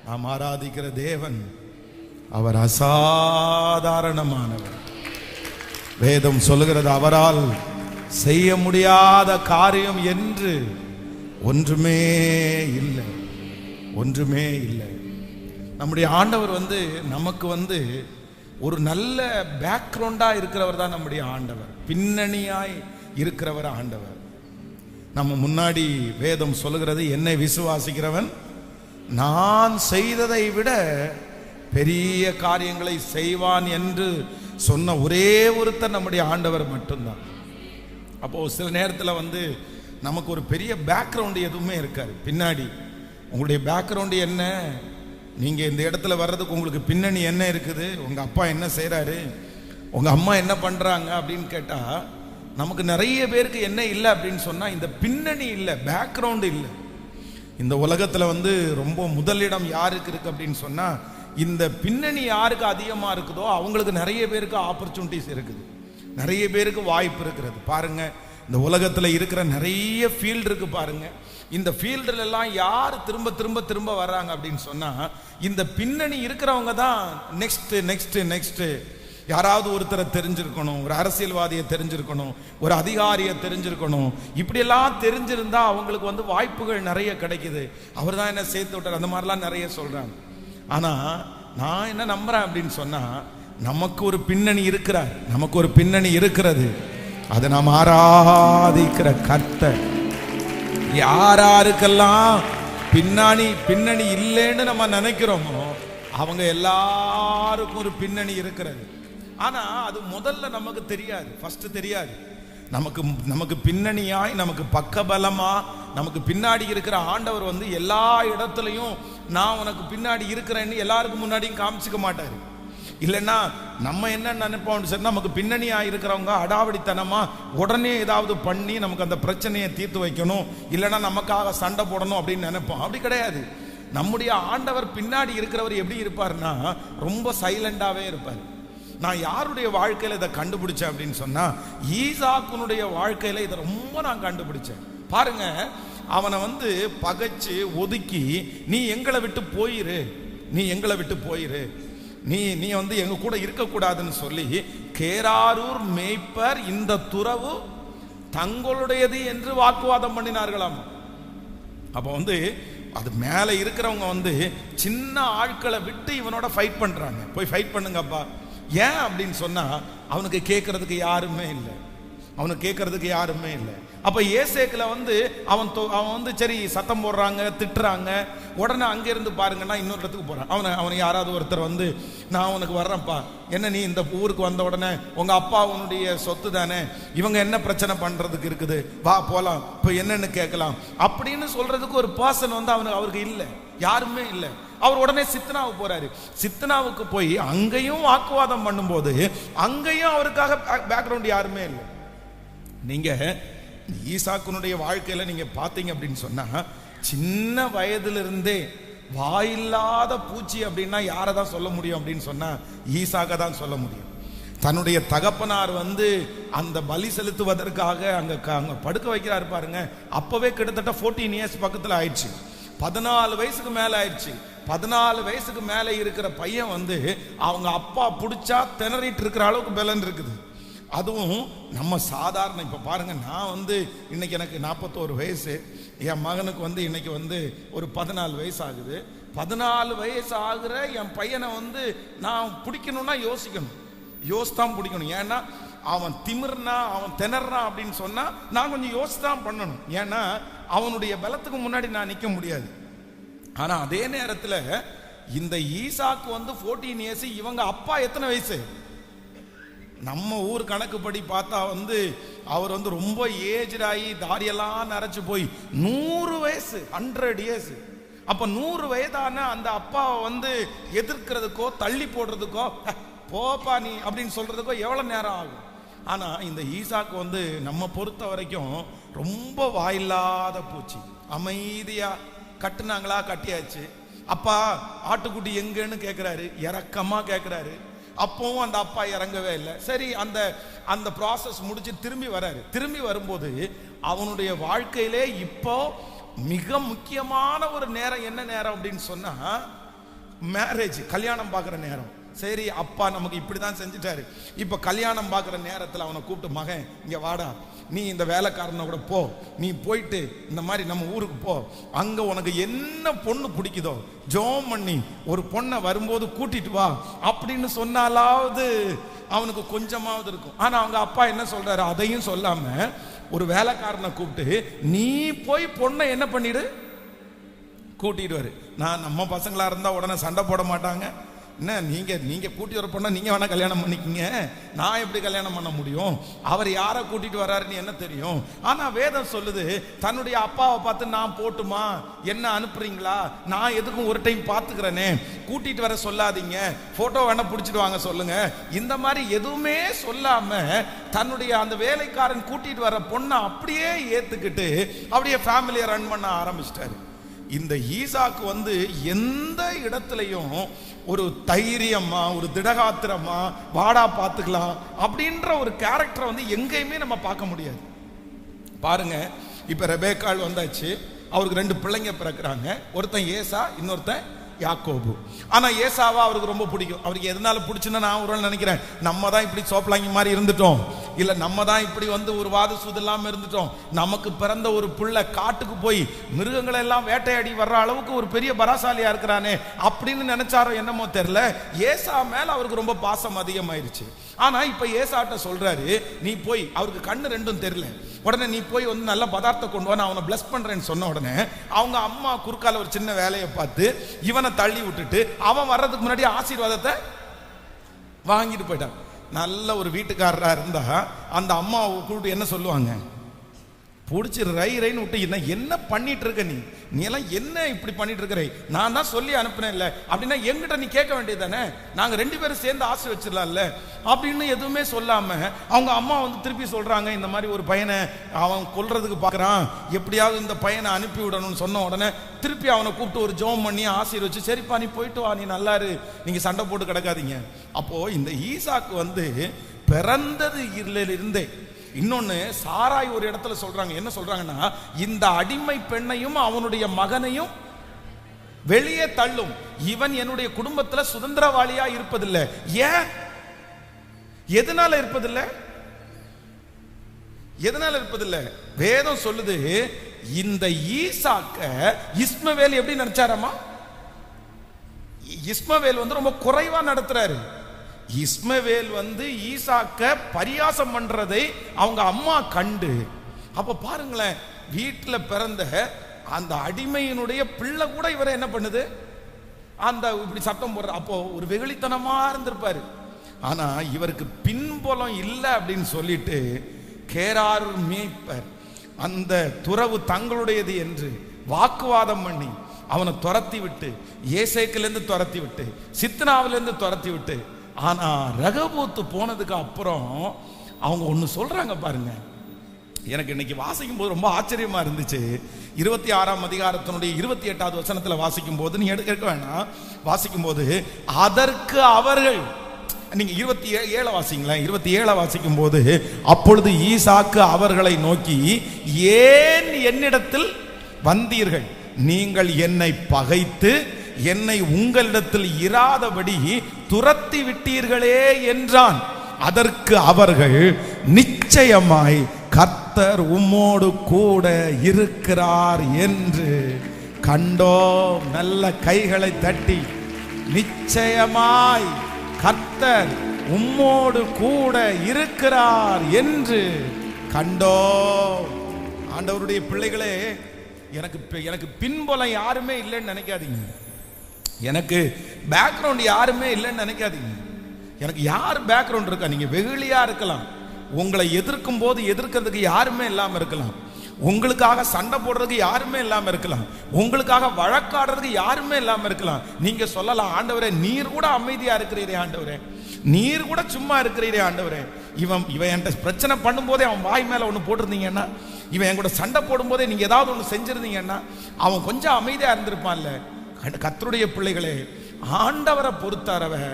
நாம் ஆராதிக்கிற தேவன் அவர் அசாதாரணமானவர். வேதம் சொல்லுகிறது, அவரால் செய்ய முடியாத காரியம் என்று ஒன்றுமே இல்லை, ஒன்றுமே இல்லை. நம்முடைய ஆண்டவர் நமக்கு ஒரு நல்ல பேக்ரவுண்டா இருக்கிறவர் தான் நம்முடைய ஆண்டவர், பின்னணியாய் இருக்கிறவர் ஆண்டவர். நம்ம முன்னாடி வேதம் சொல்லுகிறது, என்னை விசுவாசிக்கிறவன் நான் செய்ததை விட பெரிய காரியங்களை செய்வான் என்று சொன்ன ஒரே ஒருத்தர் நம்முடைய ஆண்டவர் மட்டும்தான். அப்போ சில நேரத்தில் நமக்கு ஒரு பெரிய பேக்ரவுண்டு எதுவுமே இருக்காது. பின்னாடி உங்களுடைய பேக்ரவுண்டு என்ன, நீங்க இந்த இடத்துல வர்றதுக்கு உங்களுக்கு பின்னணி என்ன இருக்குது, உங்க அப்பா என்ன செய்யறாரு, உங்க அம்மா என்ன பண்றாங்க அப்படின்னு கேட்டா, நமக்கு நிறைய பேருக்கு என்ன இல்லை அப்படின்னு சொன்னா இந்த பின்னணி இல்லை, பேக்ரவுண்டு இல்லை. இந்த உலகத்துல ரொம்ப முதலிடம் யாருக்கு இருக்கு அப்படின்னு சொன்னா, இந்த பின்னணி யாருக்கு அதிகமா இருக்குதோ அவங்களுக்கு நிறைய பேருக்கு ஆப்பர்ச்சுனிட்டிஸ் இருக்குது, நிறைய பேருக்கு வாய்ப்பு இருக்கிறது. பாருங்க, இந்த உலகத்துல இருக்கிற நிறைய ஃபீல்டு இருக்கு பாருங்க. இந்த ஃபீல்டுல எல்லாம் யார் திரும்ப திரும்ப திரும்ப வர்றாங்க அப்படின்னு சொன்னா, இந்த பின்னணி இருக்கிறவங்க தான் நெக்ஸ்ட் நெக்ஸ்ட் நெக்ஸ்ட். யாராவது ஒருத்தரை தெரிஞ்சிருக்கணும், ஒரு அரசியல்வாதியை தெரிஞ்சிருக்கணும், ஒரு அதிகாரியை தெரிஞ்சிருக்கணும். இப்படியெல்லாம் தெரிஞ்சிருந்தா அவங்களுக்கு வாய்ப்புகள் நிறைய கிடைக்குது. அவர் தான் என்ன சேர்த்து விட்டார், அந்த மாதிரிலாம் நிறைய சொல்றாங்க. ஆனா நான் என்ன நம்புறேன் அப்படின்னு சொன்னா, நமக்கு ஒரு பின்னணி இருக்கிறார், நமக்கு ஒரு பின்னணி இருக்கிறது. அதை நாம் ஆராதிக்கிற கர்த்தர். யாராருக்கெல்லாம் பின்னணி இல்லைன்னு நம்ம நினைக்கிறோமோ அவங்க எல்லாருக்கும் ஒரு பின்னணி இருக்கிறது. ஆனா அது முதல்ல நமக்கு தெரியாது, ஃபர்ஸ்ட் தெரியாது. நமக்கு பின்னணியாய், நமக்கு பக்கபலமா, நமக்கு பின்னாடி இருக்கிற ஆண்டவர் எல்லா இடத்துலையும் நான் உனக்கு பின்னாடி இருக்கிறேன்னு எல்லாருக்கும் முன்னாடியும் காமிச்சிக்க மாட்டாரு. இல்லைன்னா நம்ம என்ன நினைப்போம், சரி நமக்கு பின்னணியா இருக்கிறவங்க அடாவடித்தனமா உடனே ஏதாவது பண்ணி நமக்கு அந்த பிரச்சனையை தீர்த்து வைக்கணும், இல்லைன்னா நமக்காக சண்டை போடணும் அப்படின்னு நினைப்போம். அப்படி கிடையாது. நம்முடைய ஆண்டவர் பின்னாடி இருக்கிறவர் எப்படி இருப்பார்னா, ரொம்ப சைலண்டாவே இருப்பார். நான் யாருடைய வாழ்க்கையில இதை கண்டுபிடிச்சேன் அப்படின்னு சொன்னா, ஈசாக்குனுடைய வாழ்க்கையில இதை ரொம்ப நான் கண்டுபிடிச்சேன். பாருங்க, அவனை பகைச்சு ஒதுக்கி, நீ எங்களை விட்டு போயிரு, நீ எங்களை விட்டு போயிரு, நீ நீ எங்க கூட இருக்கக்கூடாதுன்னு சொல்லி, கேராரூர் மேய்ப்பர் இந்த துறவு தங்களுடையது என்று வாக்குவாதம் பண்ணினார்களாம். அப்போ அது மேல இருக்கிறவங்க சின்ன ஆட்களை விட்டு இவனோட ஃபைட் பண்றாங்க. போய் ஃபைட் பண்ணுங்கப்பா. ஏன் அப்படின்னு சொன்னா, அவனுக்கு கேட்கறதுக்கு யாருமே இல்லை, அவனுக்கு கேட்கறதுக்கு யாருமே இல்லை. அப்ப ஏசேக்குல அவன் சரி சத்தம் போடுறாங்க, திட்டுறாங்க. உடனே அங்க இருந்து பாருங்கன்னா இன்னொரு இடத்துக்கு போறான். அவனை யாராவது ஒருத்தர் நான் உனக்கு வர்றேன்ப்பா, என்ன நீ இந்த ஊருக்கு வந்த உடனே உங்க அப்பா உன்னுடைய சொத்து தானே, இவங்க என்ன பிரச்சனை பண்றதுக்கு இருக்குது, வா போலாம், இப்ப என்னன்னு கேட்கலாம் அப்படின்னு சொல்றதுக்கு ஒரு பர்சன் அவருக்கு இல்லை, யாருமே இல்லை. அவர் உடனே சித்தனாவுக்கு போறாரு. சித்தனாவுக்கு போய் அங்கேயும் வாக்குவாதம் பண்ணும்போது அங்கேயும் அவருக்காக பேக்ரவுண்ட் யாருமே இல்லை. நீங்க ஈசாக்குனுடைய வாழ்க்கையில நீங்க பாத்தீங்க அப்படின்னு சொன்னா, சின்ன வயதுல இருந்தே வாயில்லாத பூச்சி அப்படின்னா யாரை தான் சொல்ல முடியும் அப்படின்னு சொன்னா, ஈசாக்க தான் சொல்ல முடியும். தன்னுடைய தகப்பனார் அந்த பலி செலுத்துவதற்காக அங்க படுக்க வைக்கிறாரு பாருங்க. அப்பவே கிட்டத்தட்ட 14 இயர்ஸ் பக்கத்துல ஆயிடுச்சு, 14 வயசுக்கு மேல ஆயிடுச்சு. 14 வயசுக்கு மேல இருக்கிற பையன் அவங்க அப்பா பிடிச்சா திணறிட்டு இருக்கிற அளவுக்கு பலன் இருக்குது. அதுவும் நம்ம சாதாரண, இப்ப பாருங்க, நான் இன்னைக்கு எனக்கு 41 வயசு, என் மகனுக்கு இன்னைக்கு ஒரு 14 வயசு ஆகுது. 14 வயசு ஆகுற என் பையனை நான் பிடிக்கணும்னா யோசித்தான் பிடிக்கணும். ஏன்னா அவன் திமிர்னா, அவன் திணறான் அப்படின்னு சொன்னா நான் கொஞ்சம் யோசித்தான் பண்ணணும். ஏன்னா அவனுடைய பலத்துக்கு முன்னாடி நான் நிக்க முடியாது. ஆனா அதே நேரத்துல இந்த ஈசாக்கு 14 இயர்ஸ், இவங்க அப்பா எத்தனை வயசு? நம்ம ஊர் கணக்குப்படி பார்த்தா அவர் ரொம்ப ஏஜ்டாகி தாடியெல்லாம் நரைச்சு போய் 100 வயசு, 100 இயர்ஸ். அப்ப 100 வயதான அந்த அப்பாவை எதிர்க்கிறதுக்கோ தள்ளி போடுறதுக்கோ, போப்பா நீ அப்படின்னு சொல்றதுக்கோ எவ்வளவு நேரம் ஆகும்? ஆனா இந்த ஈசாக்கு நம்ம பொறுத்த வரைக்கும் ரொம்ப வாயில்லாத பூச்சி. அமைதியா கட்டுனாங்களா, கட்டியாச்சு. அப்பா ஆட்டுக்குட்டி எங்கன்னு கேட்கிறாரு, இறக்கமா கேட்கிறாரு. அப்பவும் அந்த அப்பா இறங்கவே இல்லை. சரி, அந்த ப்ராசஸ் முடிச்சு திரும்பி வராரு. திரும்பி வரும்போது அவனுடைய வாழ்க்கையிலே இப்போ மிக முக்கியமான ஒரு நேரம். என்ன நேரம் அப்படின்னு சொன்னா, மேரேஜ், கல்யாணம் பார்க்குற நேரம். சரி, அப்பா நமக்கு இப்படிதான் செஞ்சுட்டாரு. இப்ப கல்யாணம் பார்க்குற நேரத்தில் அவனை கூப்பிட்டு, மகன் இங்க வாடா, நீ இந்த வேலைக்காரனை கூட போ, நீ போயிட்டு இந்த மாதிரி நம்ம ஊருக்கு போ, அங்க உனக்கு என்ன பொண்ணு பிடிக்குதோ ஜோம் பண்ணி ஒரு பொண்ணை வரும்போது கூட்டிட்டு வா அப்படின்னு சொன்னாலாவது அவனுக்கு கொஞ்சமாவது இருக்கும். ஆனா அவங்க அப்பா என்ன சொல்றாரு, அதையும் சொல்லாம ஒரு வேலைக்காரனை கூப்பிட்டு, நீ போய் பொண்ணை என்ன பண்ணிடு, கூட்டிட்டு வரு. நம்ம பசங்களா இருந்தா உடனே சண்டை போட மாட்டாங்க. என்ன நீங்க கூட்டி வர பொண்ணா நீங்க வேணா கல்யாணம் பண்ணிக்கிங்க, நான் எப்படி கல்யாணம் பண்ண முடியும், அவர் யாரை கூட்டிட்டு வர்றாருன்னு என்ன தெரியும். ஆனா வேதம் சொல்லுது, தன்னுடைய அப்பாவை பார்த்து, நான் போட்டுமா, என்ன அனுப்புறீங்களா, நான் எதுக்கும் ஒரு டைம் பார்த்துக்கிறேனே, கூட்டிட்டு வர சொல்லாதீங்க, போட்டோ வேணா பிடிச்சிட்டு வாங்க சொல்லுங்க, இந்த மாதிரி எதுவுமே சொல்லாம தன்னுடைய அந்த வேலைக்காரன் கூட்டிட்டு வர பொண்ணை அப்படியே ஏத்துக்கிட்டு அப்படியே ஃபேமிலியை ரன் பண்ண ஆரம்பிச்சிட்டாரு. இந்த ஈசாக்கு எந்த இடத்துலையும் ஒரு தைரியமா, ஒரு திடகாத்திரமா, வாடா பார்த்துக்கலாம் அப்படின்ற ஒரு கேரக்டரை எங்கேயுமே நம்ம பார்க்க முடியாது. பாருங்க, இப்ப ரெபேக்காள் வந்தாச்சு, அவருக்கு 2 பிள்ளைங்க பிறக்கிறாங்க. ஒருத்தன் ஏசா, இன்னொருத்தன் யாக்கோபு. ஆனா ஏசாவா அவருக்கு ரொம்ப பிடிக்கும். அவருக்கு எதனால பிடிச்சுன்னா, நான் ஒரு நாள் நினைக்கிறேன், நம்ம தான் இப்படி சோப்பலாங்கி மாதிரி இருந்துட்டோம், இல்ல நம்ம தான் இப்படி ஒரு வாது சூது இல்லாம இருந்துட்டோம், நமக்கு பிறந்த ஒரு புள்ள காட்டுக்கு போய் மிருகங்களை எல்லாம் வேட்டையாடி வர்ற அளவுக்கு ஒரு பெரிய பராசாலியா இருக்கிறானே அப்படின்னு நினைச்சாரோ என்னமோ தெரியல, ஏசா மேல அவருக்கு ரொம்ப பாசம் அதிகமாயிருச்சு. ஆனா இப்ப ஏசாட்ட சொல்றாரு, நீ போய், அவருக்கு கண்ணு 2ம் தெரியல, உடனே நீ போய் நல்ல பதார்த்தம் கொண்டு வா, நான் அவனை பிளஸ் பண்றேன்னு சொன்ன உடனே அவங்க அம்மா குறுக்கால ஒரு சின்ன வேலையை பார்த்து இவனை தள்ளி விட்டுட்டு அவன் வர்றதுக்கு முன்னாடி ஆசீர்வாதத்தை வாங்கிட்டு போயிட்டான். நல்ல ஒரு வீட்டுக்காரரா இருந்தா அந்த அம்மாவை கூப்பிட்டு என்ன சொல்லுவாங்க, பிடிச்சி ரைன்னு விட்டு, என்ன பண்ணிட்டு இருக்க நீ எல்லாம் என்ன இப்படி பண்ணிட்டு இருக்கிற, நான் தான் சொல்லி அனுப்பினேன் இல்ல அப்படின்னா எங்கிட்ட நீ கேட்க வேண்டியது தானே, நாங்க 2 பேரும் சேர்ந்து ஆசை வச்சிடலாம்ல அப்படின்னு எதுவுமே சொல்லாம அவங்க அம்மா திருப்பி சொல்றாங்க, இந்த மாதிரி ஒரு பையனை அவன் கொல்றதுக்கு பாக்குறான், எப்படியாவது இந்த பையனை அனுப்பி விடணும்னு சொன்ன உடனே திருப்பி அவனை கூப்பிட்டு ஒரு ஜெபம் பண்ணி ஆசீர்வச்சு, சரிப்பா நீ போயிட்டு வா, நீ நல்லா இரு, நீங்க சண்டை போட்டு கிடக்காதீங்க. அப்போ இந்த ஈசாக்கு பிறந்தது இருந்தே. இன்னொன்னு, சாராய் ஒரு இடத்துல சொல்றாங்க, என்ன சொல்றாங்கன்னா, இந்த அடிமை பெண்ணையும் அவனுடைய மகனையும் வெளியே தள்ளும், இவன் என்னுடைய குடும்பத்துல சுதந்திரவாளியா இருப்பதில்லை. ஏன், எதனால இருப்பதில்லை, எதனால இருப்பதில்லை? வேதம் சொல்லுது, இந்த ஈசாக்க இஸ்மவேல் எப்படி நினைச்சாராமா, இஸ்மவேல் ரொம்ப குறைவா நடத்துறாரு. இஸ்மவேல் ஈசாக்க பரியாசம் பண்றதை அவங்க அம்மா கண்டு, அப்ப பாருங்களேன், வீட்டுல பிறந்த அந்த அடிமையினுடைய பிள்ளை கூட இவரை என்ன பண்ணுது, அந்த இப்படி சத்தம் போடுற. அப்போ ஒரு வெகுளித்தனமா இருந்திருப்பாரு. ஆனா இவருக்கு பின்புலம் இல்லை அப்படின்னு சொல்லிட்டு கேரார் மேய்ப்பர் அந்த துறவு தங்களுடையது என்று வாக்குவாதம் பண்ணி அவனை துரத்தி விட்டு, ஏசேக்கிலிருந்து துரத்தி விட்டு, சித்னாவிலிருந்து துரத்தி விட்டு, ஆனா ரகபோத்து போனதுக்கு அப்புறம் அவங்க ஒண்ணு சொல்றாங்க பாருங்க. எனக்கு இன்னைக்கு வாசிக்கும் போது ரொம்ப ஆச்சரியமா இருந்துச்சு. 26ஆம் அதிகாரத்தினுடைய 28வது வசனத்துல வாசிக்கும் போது, நீ எடுக்க வேணாம், வாசிக்கும் போது, அதற்கு அவர்கள், நீங்க 27 வாசிங்களேன், 27 வாசிக்கும் போது, அப்பொழுது ஈசாக்கு அவர்களை நோக்கி, ஏன் என்னிடத்தில் வந்தீர்கள், நீங்கள் என்னை பகைத்து என்னை உங்களிடத்தில் இராதபடி துரத்தி விட்டீர்களே என்றான். அதற்கு அவர்கள், நிச்சயமாய் கர்த்தர் உம்மோடு கூட இருக்கிறார் என்று கண்டோம். நல்ல கைகளை தட்டி, நிச்சயமாய் கர்த்தர் உம்மோடு கூட இருக்கிறார் என்று கண்டோம். ஆண்டவருடைய பிள்ளைகளே, எனக்கு பின்புலம் யாருமே இல்லைன்னு நினைக்காதீங்க, எனக்கு பேக்ரவுண்ட் யாருமே இல்லைன்னு நினைக்காதீங்க. எனக்கு யார் பேக்ரவுண்ட் இருக்கா, நீங்க வெகுளியா இருக்கலாம், உங்களை எதிர்க்கும் போது எதிர்க்கிறதுக்கு யாருமே இல்லாம இருக்கலாம், உங்களுக்காக சண்டை போடுறதுக்கு யாருமே இல்லாம இருக்கலாம், உங்களுக்காக வழக்காடுறதுக்கு யாருமே இல்லாம இருக்கலாம். நீங்க சொல்லலாம், ஆண்டவரே நீர் கூட அமைதியா இருக்கிறீரே, ஆண்டவரே நீர் கூட சும்மா இருக்கிறீரே, ஆண்டவரே இவன் என்கிட்ட பிரச்சனை பண்ணும் போதே அவன் வாய் மேல ஒண்ணு போட்டிருந்தீங்கன்னா, இவன் என் கூட சண்டை போடும் போதே நீங்க ஏதாவது ஒண்ணு செஞ்சிருந்தீங்கன்னா அவன் கொஞ்சம் அமைதியா இருந்திருப்பான்ல. கர்த்தருடைய பிள்ளைகளே, ஆண்டவரை பொறுத்தவரை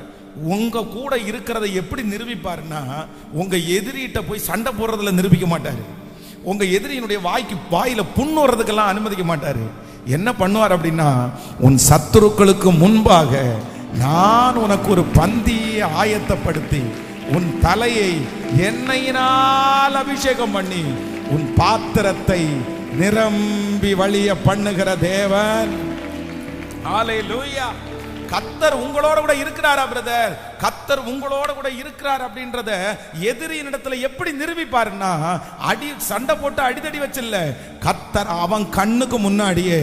உங்க கூட இருக்கிறத எப்படி நிரூபிப்பாருன்னா, உங்க எதிரிட்ட போய் சண்டை போடுறதுல நிரூபிக்க மாட்டாரு, உங்க எதிரியினுடைய வாயில புண்ணு வர்றதுக்கெல்லாம் அனுமதிக்க மாட்டாரு. என்ன பண்ணுவார் அப்படின்னா, உன் சத்துருக்களுக்கு முன்பாக நான் உனக்கு ஒரு பந்தியை ஆயத்தப்படுத்தி உன் தலையை எண்ணெயினால் அபிஷேகம் பண்ணி உன் பாத்திரத்தை நிரம்பி வழிய பண்ணுகிற தேவன். ஹல்லேலூயா. கர்த்தர் உங்களோட கூட இருக்கிறாரா பிரதர்? கர்த்தர் உங்களோட கூட இருக்கிறார் அப்படின்றத எதிரியின் இடத்துல எப்படி நிரூபிப்பாருன்னா, அடி சண்டை போட்டு அடிதடி வச்சில்ல, கர்த்தர் அவன் கண்ணுக்கு முன்னாடியே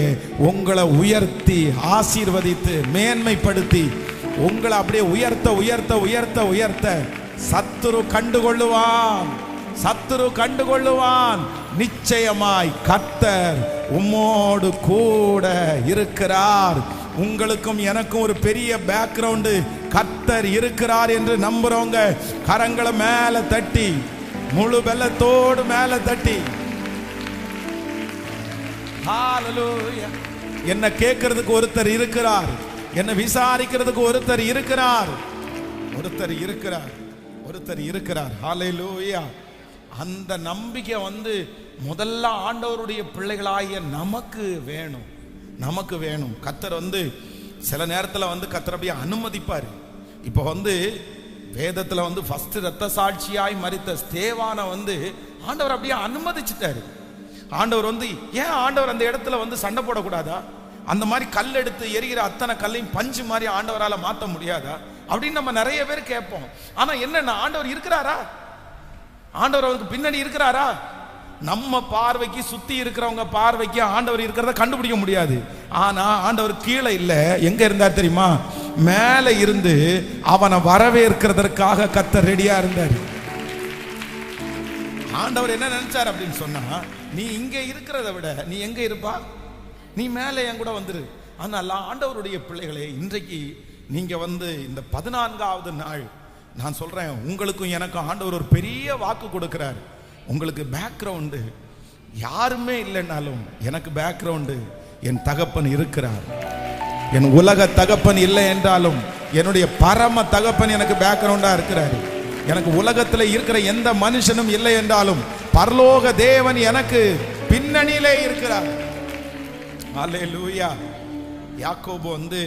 உங்களை உயர்த்தி ஆசீர்வதித்து மேன்மைப்படுத்தி உங்களை அப்படியே உயர்த்த உயர்த்த உயர்த்த உயர்த்த சத்துரு கண்டுகொள்ளுவான். சத்துரு கண்டுகொள்ளுவான். நிச்சயமாய் கர்த்தர் உம்மோடு கூட இருக்கிறார். உங்களுக்கும் எனக்கும் ஒரு பெரிய பேக்ரவுண்டு கர்த்தர் இருக்கிறார் என்று நம்புறவங்க கரங்களை மேல தட்டி, முழு பெல்லத்தோடு மேல தட்டி, ஹல்லேலூயா. என்ன கேட்கறதுக்கு ஒருத்தர் இருக்கிறார், என்ன விசாரிக்கிறதுக்கு ஒருத்தர் இருக்கிறார், ஒருத்தர் இருக்கிறார், ஒருத்தர் இருக்கிறார். ஹல்லேலூயா. அந்த நம்பிக்கை முதல்ல ஆண்டவருடைய பிள்ளைகளாகிய நமக்கு வேணும், நமக்கு வேணும். கர்த்தர் சில நேரத்தில் கர்த்தர் அப்படியே அனுமதிப்பார். இப்போ வேதத்தில் ஃபர்ஸ்ட் ரத்த சாட்சியாய் மரித்த ஸ்தேவானை ஆண்டவர் அப்படியே அனுமதிச்சிட்டாரு. ஆண்டவர் ஏன் ஆண்டவர் அந்த இடத்துல சண்டை போடக்கூடாதா? அந்த மாதிரி கல் எடுத்து எரிகிற அத்தனை கல்லையும் பஞ்சு மாதிரி ஆண்டவரால் மாற்ற முடியாதா அப்படின்னு நம்ம நிறைய பேர் கேட்போம். ஆனா என்னன்னா, ஆண்டவர் இருக்கிறாரா? ஆண்டவர் அவருக்கு பின்னாடி இருக்கிறாரா? நம்ம பார்வைக்கு, சுத்தி இருக்கிறவங்க பார்வைக்கு ஆண்டவர் இருக்கிறத கண்டுபிடிக்க முடியாது. ஆனா ஆண்டவர் கீழே இல்ல, எங்க இருந்தார் தெரியுமா? மேல இருந்து அவனை வரவேற்கிறதற்காக கர்த்தர் ரெடியா இருந்தார். ஆண்டவர் என்ன நினைச்சார் அப்படின்னு சொன்னா, நீ இங்க இருக்கிறத விட நீ எங்க இருப்பா? நீ மேலே என் கூட வந்துரு. அதனால ஆண்டவருடைய பிள்ளைகளே, இன்றைக்கு நீங்க இந்த 14வது நாள் நான் சொல்றேன், உங்களுக்கும் எனக்கும் ஆண்டவர் ஒரு பெரிய வாக்கு கொடுக்கிறார். உங்களுக்கு பேக்ரவுண்டு யாருமே இல்லைன்னாலும் எனக்கு பேக்ரவுண்டு என் தகப்பன் இருக்கிறார். என் உலக தகப்பன் இல்லை என்றாலும் என்னுடைய பரம தகப்பன் எனக்கு பேக்ரவுண்டா இருக்கிறார். எனக்கு உலகத்தில் இருக்கிற எந்த மனுஷனும் இல்லை என்றாலும் பரலோக தேவன் எனக்கு பின்னணியிலே இருக்கிறார். ஹல்லேலூயா. யாக்கோபு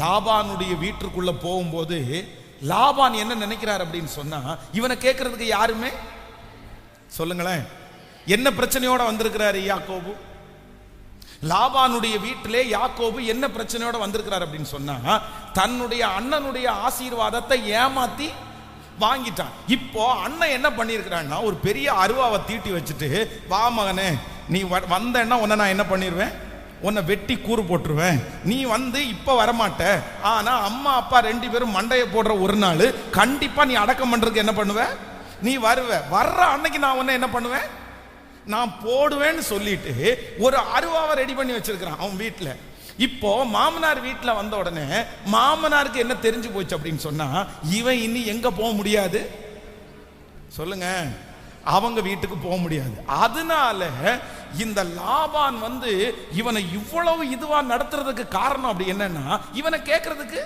லாபானுடைய வீட்டுக்குள்ள போகும்போது லாபான் என்ன நினைக்கிறார் அப்படின்னு சொன்னா, இவனை கேட்கறதுக்கு யாருமே, சொல்லுங்களேன், என்ன பிரச்சனையோட வந்திருக்கிறாரு யாக்கோபு? லாபானுடைய வீட்டிலே யாக்கோபு என்ன பிரச்சனையோட வந்திருக்கிறார் அப்படின்னு சொன்னா, தன்னுடைய அண்ணனுடைய ஆசீர்வாதத்தை ஏமாத்தி வாங்கிட்டான். இப்போ அண்ணன் என்ன பண்ணிருக்கிறான்னா, ஒரு பெரிய அருவாவை தீட்டி வச்சுட்டு, வா மகனே, நீ வந்தேன்னா உன்னை நான் என்ன பண்ணிடுவேன், உன்னை வெட்டி கூறு போட்டுருவேன். நீ இப்ப வரமாட்ட, ஆனா அம்மா அப்பா 2 பேரும் மண்டையை போடுற ஒரு நாள் கண்டிப்பா நீ அடக்கம் பண்றதுக்கு என்ன பண்ணுவ, நீ வருவ. வர்ற அன்னைக்கு நான் உன்னை என்ன பண்ணுவேன், நான் போடுவேன்னு சொல்லிட்டு ஒரு அருவாவை ரெடி பண்ணி வச்சிருக்கிறான் அவன் வீட்டுல. இப்போ மாமனார் வீட்டுல வந்த உடனே மாமனாருக்கு என்ன தெரிஞ்சு போச்சு அப்படின்னு சொன்னா, இவன் இனி எங்க போக முடியாது, சொல்லுங்க, அவங்க வீட்டுக்கு போக முடியாது. அதனால இந்த லாபான் இவனை இவ்வளவு இதுவா நடத்துறதுக்கு காரணம் அப்படி என்னன்னா, இவனை கேட்கறதுக்கு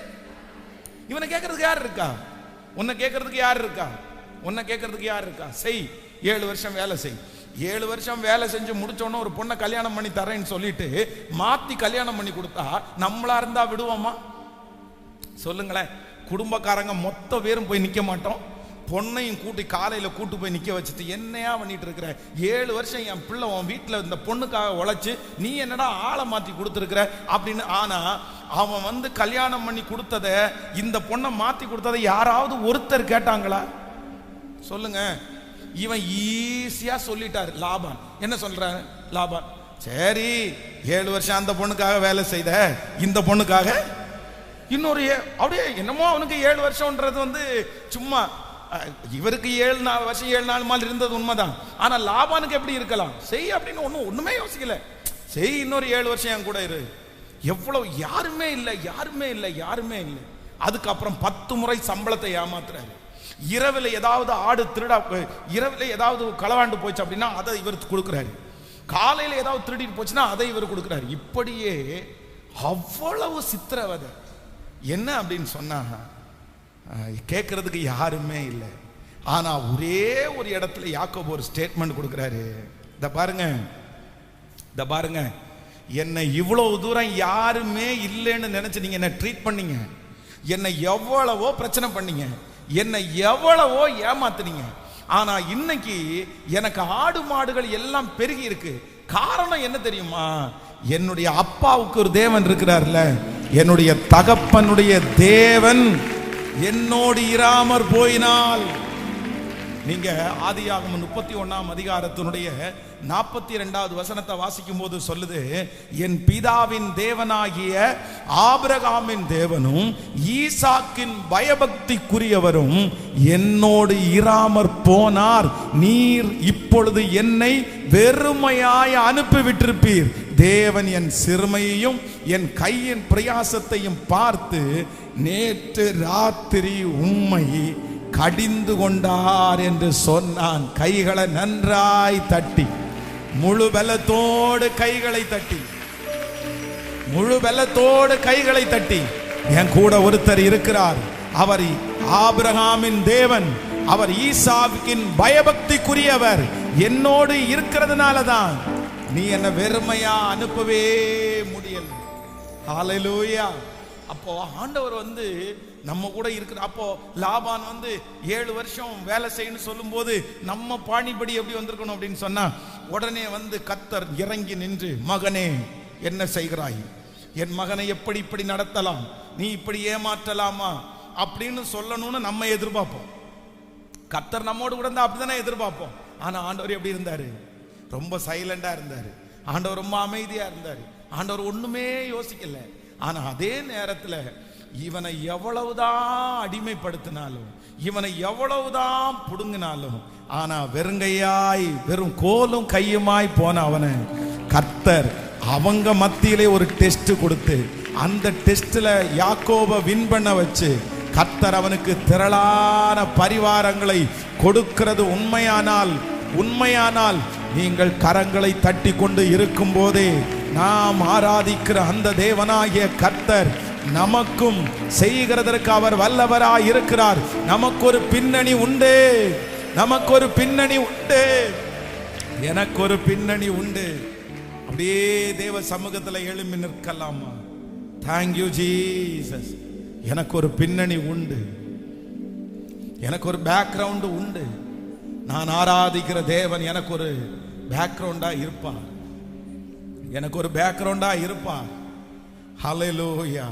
யார் இருக்கா? உன்னை கேட்கறதுக்கு யார் இருக்கா? உன்னை கேட்கறதுக்கு யார் இருக்கா? செய், 7 வருஷம் வேலை செய். 7 வருஷம் வேலை செஞ்சு முடிச்சோன்னு ஒரு பொண்ணை கல்யாணம் பண்ணி தரேன்னு சொல்லிட்டு மாத்தி கல்யாணம் பண்ணி கொடுத்தா நம்மளா இருந்தா விடுவோமா? சொல்லுங்களேன். குடும்பக்காரங்க மொத்த பேரும் போய் நிக்க மாட்டோம். பொண்ணையும் கூட்டி காலையில கூட்டு போய் நிக்க வச்சுட்டு என்னையா பண்ணிட்டு இருக்கிற, 7 வருஷம் என் பிள்ளை உன் வீட்டுல இந்த பொண்ணுக்காக உழைச்சு நீ என்னடா ஆளை மாத்தி கொடுத்துருக்கிற அப்படின்னு. ஆனா அவன் கல்யாணம் பண்ணி கொடுத்தத, இந்த பொண்ணை மாத்தி கொடுத்ததை யாராவது ஒருத்தர் கேட்டாங்களா? சொல்லுங்க. இவன் ஈஸியா சொல்லிட்டாரு. லாபான் என்ன சொல்றாரு? லாபான், சரி 7 வருஷம் அந்த பொண்ணுக்காக வேலை செய்த, இந்த பொண்ணுக்காக இன்னொரு அப்படியே என்னமோ அவனுக்கு 7 வருஷம்ன்றது சும்மா, இவருக்கு 7 வருஷம் 7 நாள் மாதிரி இருந்தது உண்மைதான். ஆனா லாபானுக்கு எப்படி இருக்கலாம்? செய் அப்படின்னு ஒண்ணுமே யோசிக்கல. செய், இன்னொரு 7 வருஷம் என் கூட இரு. எவ்வளவு, யாருமே இல்லை, யாருமே இல்லை, யாருமே இல்லை. அதுக்கப்புறம் 10 முறை சம்பளத்தை ஏமாத்துறாரு. இரவில் ஏதாவது ஆடு திருடா, இரவில் ஏதாவது களவாண்டு போச்சு அப்படின்னா அதை இவர் கொடுக்குறாரு. காலையில் ஏதாவது திருடிட்டு போச்சுன்னா அதை இவர் கொடுக்குறாரு. இப்படியே அவ்வளவு சித்திரவதை. என்ன அப்படின்னு சொன்னா, கேட்கறதுக்கு யாருமே இல்லை. ஆனா ஒரே ஒரு இடத்துல யாக்கோபு ஒரு ஸ்டேட்மெண்ட் கொடுக்கிறாரு. இத பாருங்க, என்னை இவ்வளவு தூரம் யாருமே இல்லைன்னு நினைச்சு நீங்க என்ன ட்ரீட் பண்ணீங்க, என்னை எவ்வளவோ பிரச்சனை பண்ணீங்க, என்னை எவ்வளவோ ஏமாத்துனீங்க. ஆனா இன்னைக்கு எனக்கு ஆடு மாடுகள் எல்லாம் பெருகி இருக்கு. காரணம் என்ன தெரியுமா? என்னுடைய அப்பாவுக்கு ஒரு தேவன் இருக்கிறார்ல, என்னுடைய தகப்பனுடைய தேவன் என்னோடு இராமற் போயினால். நீங்க ஆதியாகமம் 31ஆம் அதிகாரத்தினுடைய 42வது வசனத்தை வாசிக்கும் போது சொல்லுது, என் பிதாவின் தேவனாகிய ஆபிரகாமின் தேவனும் ஈசாக்கின் பயபக்திக்குரியவரும் என்னோடு இராமற் போனார். நீர் இப்பொழுது என்னை வெறுமையாய் அனுப்பிவிட்டிருப்பீர். தேவன் என் சிறுமையையும் என் கையின் பிரயாசத்தையும் பார்த்து நேற்று ராத்திரி உம்மை கடிந்து கொண்டார் என்று சொன்னான். கைகளை நன்றாய் தட்டி, முழு பலத்தோடு கைகளை தட்டி, முழு பலத்தோடு கைகளை தட்டி, என் கூட ஒருத்தர் இருக்கிறார், அவர் ஆபிரகாமின் தேவன், அவர் ஈசாக்கின் பயபக்திக்குரியவர், என்னோடு இருக்கிறதுனால தான் நீ என்ன வெறுமையா அனுப்பவே முடியல. ஹல்லேலூயா. அப்போ ஆண்டவர் நம்ம கூட இருக்கிற. அப்போ லாபான் 7 வருஷம் வேலை செய்யணும்னு சொல்லும் போது நம்ம பாணிபடி எப்படி வந்திருக்கணும் அப்படின்னு சொன்னா, உடனே கர்த்தர் இறங்கி நின்று, மகனே என்ன செய்கிறாய், என் மகனை எப்படி இப்படி நடத்தலாம், நீ இப்படி ஏமாற்றலாமா அப்படின்னு சொல்லணும்னு நம்ம எதிர்பார்ப்போம். கர்த்தர் நம்மோடு கூட இருந்தா அப்படித்தானே எதிர்பார்ப்போம். ஆனா ஆண்டவர் எப்படி இருந்தாரு? ரொம்ப சைலண்டா இருந்தாரு. ஆண்டவர் ரொம்ப அமைதியா இருந்தாரு. ஆண்டவர் ஒண்ணுமே யோசிக்கல. ஆனா அதே நேரத்துல இவனை எவ்வளவுதான் அடிமைப்படுத்தினாலும், இவனை எவ்வளவுதான் புடுங்கினாலும், ஆனா வெறுங்கையாய் வெறும் கோலும் கையுமாய் போன அவனை கர்த்தர் அவங்க மத்தியிலே ஒரு டெஸ்ட் கொடுத்து, அந்த டெஸ்ட்ல யாக்கோபை வின் பண்ண வச்சு கர்த்தர் அவனுக்கு திரளான பரிவாரங்களை கொடுக்கிறது உண்மையானால் நீங்கள் கரங்களை தட்டி கொண்டு இருக்கும் போதே நாம் ஆராதிக்கிற அந்த தேவனாகிய கர்த்தர் நமக்கும் செய்கிறதற்கு அவர் வல்லவராய் இருக்கிறார். நமக்கு ஒரு பின்னணி உண்டு, நமக்கு ஒரு பின்னணி உண்டு, எனக்கு ஒரு பின்னணி உண்டு. அப்படியே தேவ சமூகத்தில் எழும்பி நிற்கலாமா? Thank you Jesus. எனக்கு ஒரு பின்னணி உண்டு, எனக்கு ஒரு பேக்ரவுண்டு உண்டு. நான் ஆராதிக்கிற தேவன் எனக்கு ஒரு பேக்ரவுண்டா இருப்பார், எனக்கு ஒரு பேக்ரவுண்டா இருப்பார். ஹல்லேலூயா.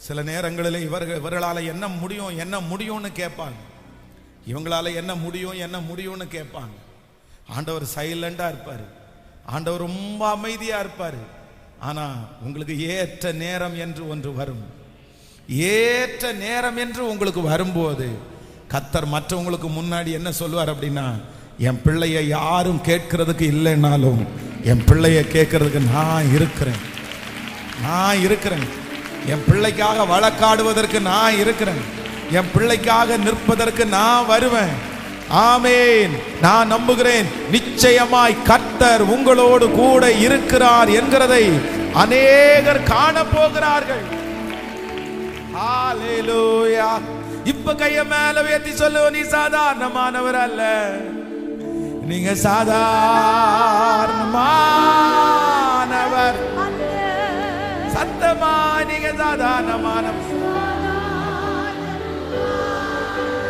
சில நேரங்களில் இவர்களால என்ன முடியும்னு கேட்பாங்க, இவங்களால என்ன முடியும்னு கேட்பாங்க. ஆண்டவர் சைலண்டா இருப்பாரு, ஆண்டவர் ரொம்ப அமைதியா இருப்பாரு. ஆனா உங்களுக்கு ஏற்ற நேரம் என்று ஒன்று வரும். ஏற்ற நேரம் என்று உங்களுக்கு வரும்போது கர்த்தர் மற்றவங்களுக்கு முன்னாடி என்ன சொல்லுவார் அப்படின்னா, என் பிள்ளைய யாரும் கேட்கறதுக்கு இல்லைன்னாலும் என் பிள்ளைய கேட்கறதுக்கு நான் இருக்கிறேன், என் பிள்ளைக்காக வழக்காடுவதற்கு நான் இருக்கிறேன், என் பிள்ளைக்காக நிற்பதற்கு நான் வருவேன். ஆமேன். நான் நம்புகிறேன், நிச்சயமாய் கர்த்தர் உங்களோடு கூட இருக்கிறார் என்கிறதை அநேகர் காண போகிறார்கள். ஹல்லேலூயா. இப்ப கைய மேல உயர்த்தி சொல்லு, நீ சாதாரணமானவர் அல்ல, நீங்க சாதாரணமானவர். சத்தமா நீங்க சாதாரணமானவர்.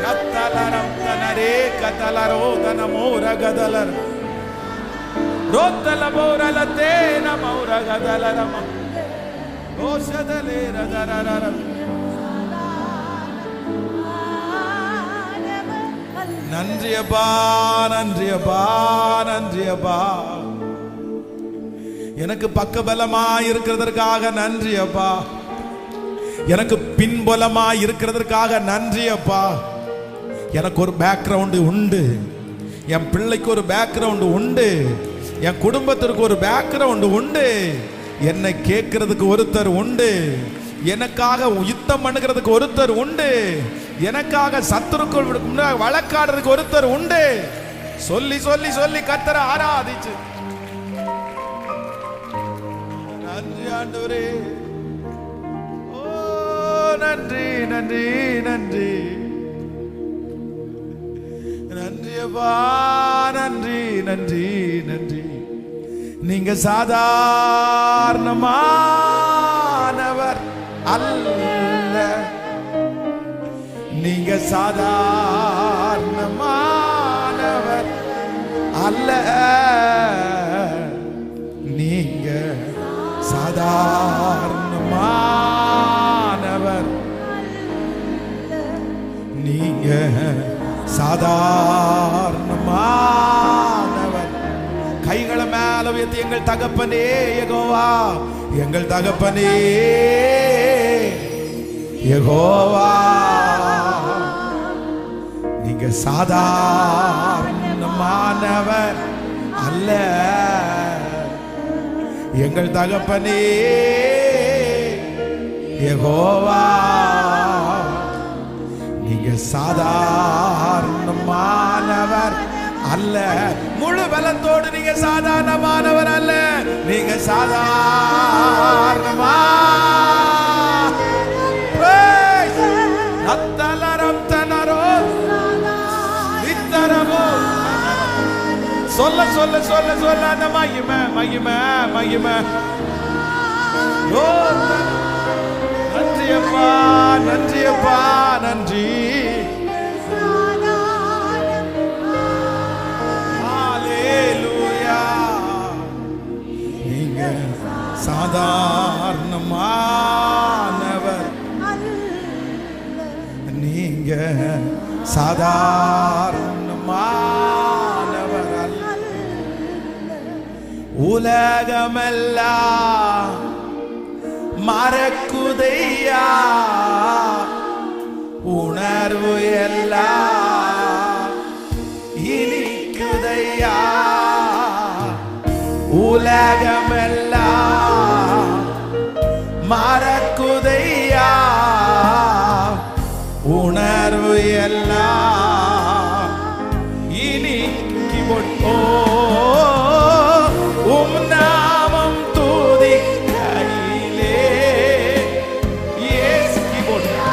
கத்தலரம் தனரே கத்தலரோ தனமோர கதலர் ரோத்தல போரலத்தே நமோர கதலரம ஓஷதலே ரதரரரம். நன்றியப்பா, நன்றியப்பா, நன்றியப்பா. எனக்கு பக்கபலமா இருக்கிறதற்காக நன்றியப்பா, எனக்கு பின்பலமா இருக்கிறதற்காக நன்றியப்பா. எனக்கு ஒரு பேக்ரவுண்டு உண்டு, என் பிள்ளைக்கு ஒரு பேக்ரவுண்டு உண்டு, என் குடும்பத்திற்கு ஒரு பேக்ரவுண்டு உண்டு, என்னை கேட்கறதுக்கு ஒருத்தர் உண்டு, எனக்காக யுத்தம் பண்ணுகிறதுக்கு ஒருத்தர் உண்டு, எனக்காக சத்துருக்கள் வழக்காடுறதுக்கு ஒருத்தர் உண்டு. சொல்லி சொல்லி சொல்லி கர்த்தரை ஆராதிச்சு, நன்றி ஆண்டவரே, ஓ நன்றி நன்றி நன்றி நன்றியப்பா, நன்றி நன்றி நன்றி நீங்க சாதாரணமானவர் அல்ல. நீங்க சாதாரணமானவர் அல்ல. நீங்க சாதாரணமானவர். நீங்க சாதாரணமானவர். கைகளை மேல உயர்த்தி எங்கள் தகப்பனே யெகோவா, எங்கள் தகப்பனே யெகோவா, நீங்க சாதாரணமானவர் அல்ல. எங்கள் தகப்பனே யெகோவா, நீங்க சாதாரணமானவர் அல்ல. முழு பலத்தோடு நீங்க சாதாரணமானவர் அல்ல. நீங்க சாதாரணமா சொல்ல சொல்ல சொல்ல சொல்ல அந்த மகிமை மகிமை மகிமை. நன்றி அப்பா, நன்றி அப்பா, நன்றி. ஹல்லேலூயா. நீங்க சாதாரணமானவர். நீங்க சாதாரணமானவர் அல்ல. உலகமெல்லாம் மறக்குதையா, உணர்வு எல்லாம் இனிக்குதையா. உலகமெல்லாம் மறக்குதையா, உணர்வு எல்லாம் இனிக்கி போட்டோ. உம் நாமம் துதிக்கையிலே ஏசுக்கி போட்டோ.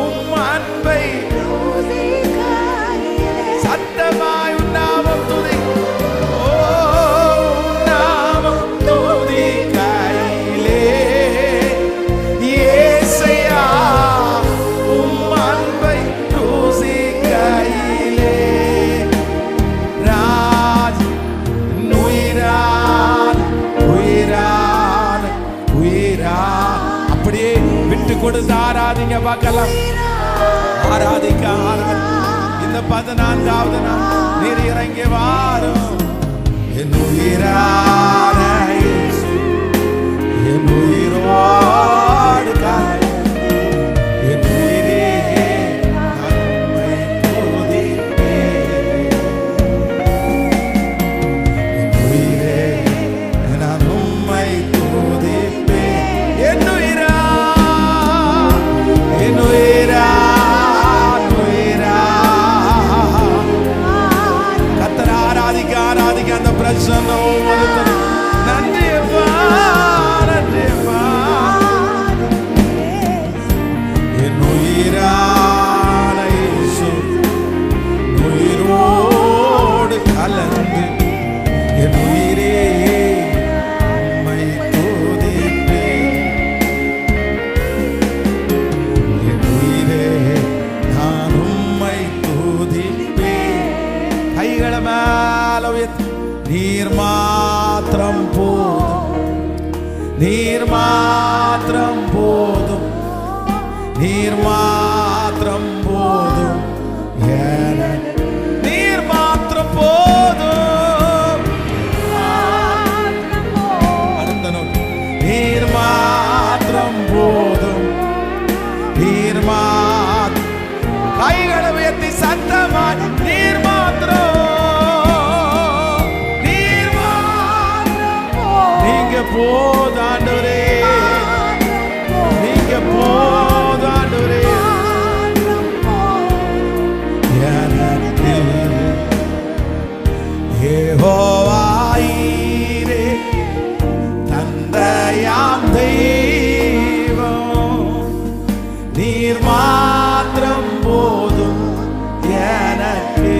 உம் அன்பை சத்தமாய் உம் நாமம் துதி. உம் நாமம் துதிக்கையிலே ஏசையா, உம் அன்பை ருசிக்கையிலே ராஜ் உயிரான் உயிரான் உயிரான். அப்படியே விட்டு கொடுத்து ஆராதிங்க பார்க்கலாம். ஆராதிக்க ஆராதி. இந்த 14வது நாள் நீர் இறங்கி வாரும். என் உயிரான இயேசு, என் உயிரோடு கலந்து, என் உயிரே நன்மை துதிப்பேன். என் உயிரே நான் உம்மை துதிப்பேன். என் உயிரா, என் உயிரா, உயிரா. கர்த்தரை ஆராதிக்க ஆராதிக்க அந்த பிரசன்னம் வருது. நன்றி அப்பா, நன்றி அப்பா. என் உயிரான இயேசு, உயிரோடு கலந்து, என் உயிரே உம்மை துதிப்பேன். என் உயிரே நான் உம்மை துதிப்பேன். கைகளை மேல உயர்த்தி நீர் மாத்திரம் போதும், நீர் மாத்திரம் போதும், நீர் மாத்திரம் போதும் எனக்கு. நீர் மாத்திரம் போதும். அடுத்த நோட்டு. நீர் மாத்திரம் போதும், நீர் மாத்திரம். கைகளை உயர்த்தி சத்தமாய் நீர் மாத்திரம். நீங்க போதாண்டவரே, நீங்க போதாண்டவரே. எனக்கு யெகோவா ஈரே தந்தையாம் தெய்வம். நீர் மாத்திரம் போதும் எனக்கு.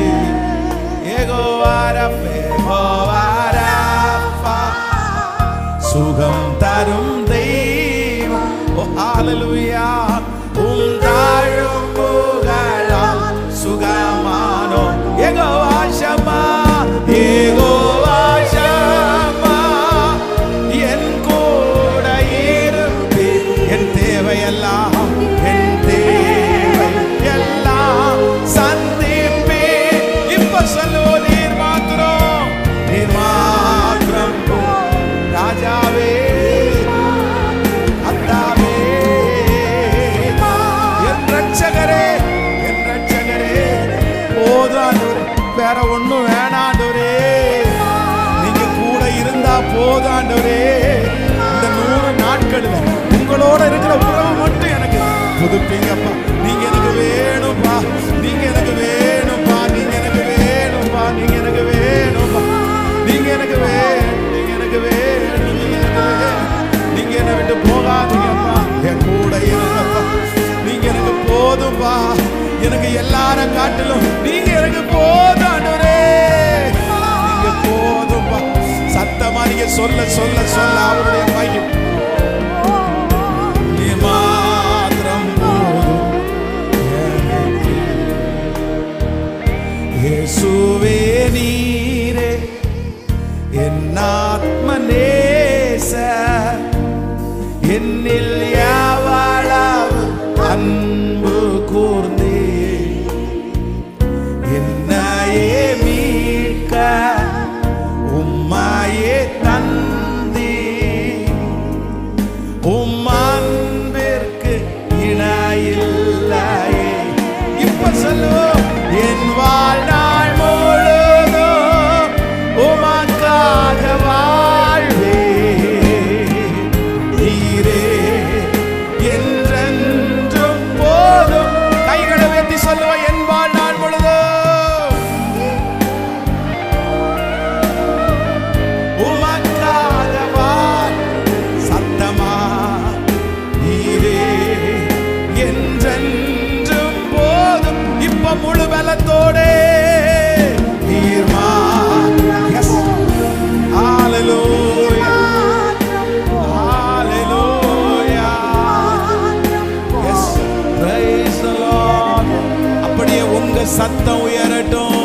யெகோவா ரப்பே, யெகோவா ரப்பே. எல்லாம் என் தேவை எல்லாம் சந்திப்பே. இப்ப சொல்லுவோம், நீர் மாத்திரம், நீர் மாத்திரம் ராஜாவே, அத்தாவே, என் ரட்சகரே, என் ரட்சகரே. போதாண்டவரே, வேற ஒண்ணும் வேணாண்டவரே, நீங்க கூட இருந்தா போதாண்டவரே. இந்த 100 நாட்கள்ல உங்களோட இருக்கிற உறவு மட்டும் எனக்கு புதுப்பிங்கப்பா. நீங்க எனக்கு வேணும்பா, நீங்க எனக்கு வேணும்பா, நீங்க எனக்கு வேணும்பா, நீங்க எனக்கு வேணும்பா, நீங்க எனக்கு வேணும், நீங்க எனக்கு வேணும், நீங்க எனக்கு வேணும். நீங்க என்னை விட்டு போகாதீங்கப்பா, என் கூட இருங்கப்பா. நீங்க எனக்கு போதும்பா, எனக்கு எல்லாரும் காட்டிலும் நீங்க எனக்கு போதும் ஆண்டவரே, நீங்க போதும்பா. சத்தமா நீங்க சொல்ல சொல்ல சொல்ல அவருடைய மகிமை. நீ மாத்திரம் போதும் எனக்கு. இயேசுவே நீரே என் ஆத்ம நேசர், என்னில் யாவளவு அன்பு கூர்ந்தே என்னையே மீட்க உம்மாயே தந்தே. உம் அன்பிற்கு இணையில்லையே. இப்ப சொல்லுவோம், என் வாழ்நாள் முழுதும் உமக்காக வாழ்வே. நீரே என்றென்றும் போதும். கைகளை உயர்த்தி சொல்லுவோம், என் வாழ்நாள் முழுதும் உமக்காக வாழ். சத்தமா, நீரே என்றென்றும் போதும். இப்ப முழு பலத்தோடே நீர்மா. Yes, hallelujah, hallelujah, yes, praise the Lord. அப்படியே உங்க சத்தம் உயரட்டும்.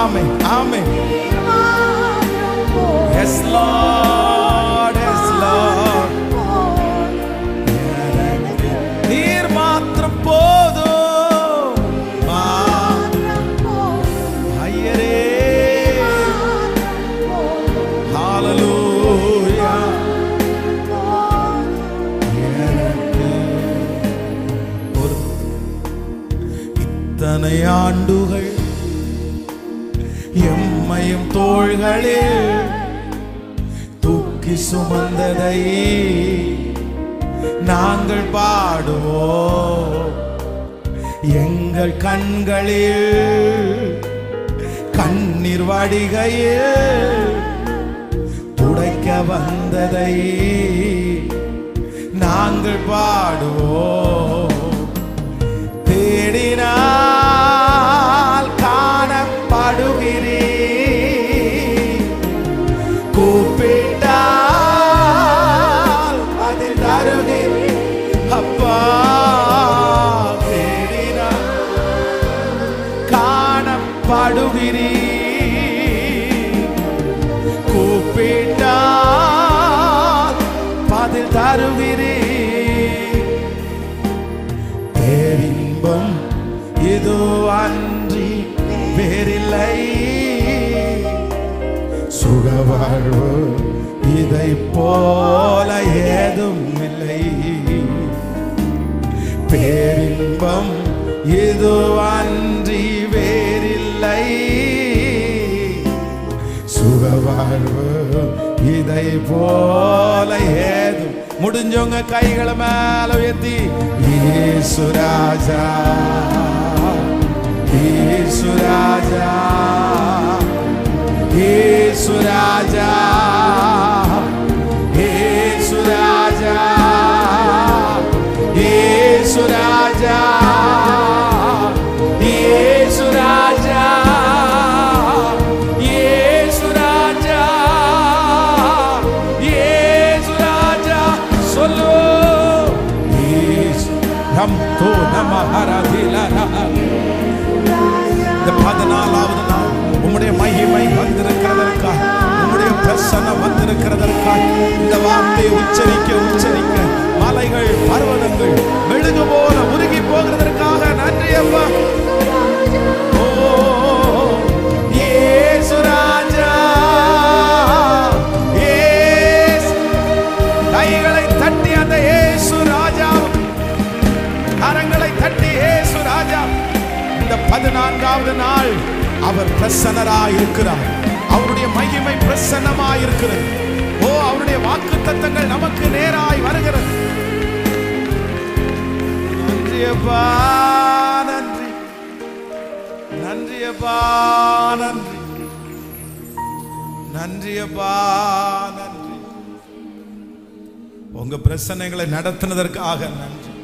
Amen, amen. Yes Lord, yes Lord. நீர் மாத்திரம் போதும். ஐயரே, ஹalleluya. இத்தனை ஆண்டுகள் எம்மையும் தோள்களில் தூக்கி சுமந்ததை நாங்கள் பாடுவோம். எங்கள் கண்களில் கண்ணீர் வடிகையில் துடைக்க வந்ததை நாங்கள் பாடுவோம். தேடினால் காணப்படுகிறீர், கூப்பிட்டால் அதில் தருகிறீர். அப்பா, தேடினால் காணப்படுகிறீர், கூப்பிட்டால் பதில் தருகிறீர். பேரின்பம் இது அன்றி வேறில்லை, சுகவாழ்வு இதை போல ஏதும் இல்லை. பேரின்பம் இது அன்றி வேறில்லை, சுகவாழ்வு இதை போல ஏதும். முடிஞ்சவங்க கைகளை மேல உயர்த்தி, இயேசு ராஜா, இயேசு ராஜா, இயேசு ராஜா, இயேசு ராஜா, இயேசு ராஜா, இயேசு ராஜா, இயேசு ராஜா, இயேசு ராஜா. சொல்லு, இயேசு ரம் தோ நமஹரதிலரா. இந்த 14வது நாள் உம்முடைய மகிமை வந்திருக்கிறதற்காக, உம்முடைய பிரசன்னம் பிரசன்னம் வந்திருக்கிறதற்காக இந்த வார்த்தையை உச்சரிக்க மலைகள் பர்வதங்கள் மெழுகு போல உருகி போகிறதற்காக நன்றி அப்பா. ஓ இயேசு ராஜா, கைகளை தட்டி அந்த இயேசு ராஜா, கரங்களை தட்டி இயேசு ராஜா. இந்த 14வது நாள் அவர் பிரசன்னராய் இருக்கிறார். அவருடைய மகிமை பிரசன்னமாய் இருக்கிறது. ஓ அவருடைய வாக்குத்தத்தங்கள் நமக்கு நேராய் வருகிறது. நன்றி அப்பா, நன்றி நன்றி அப்பா, நன்றி நன்றி அப்பா, நன்றி. உங்க பிரச்சனைகளை நடத்தினதற்காக நன்றி.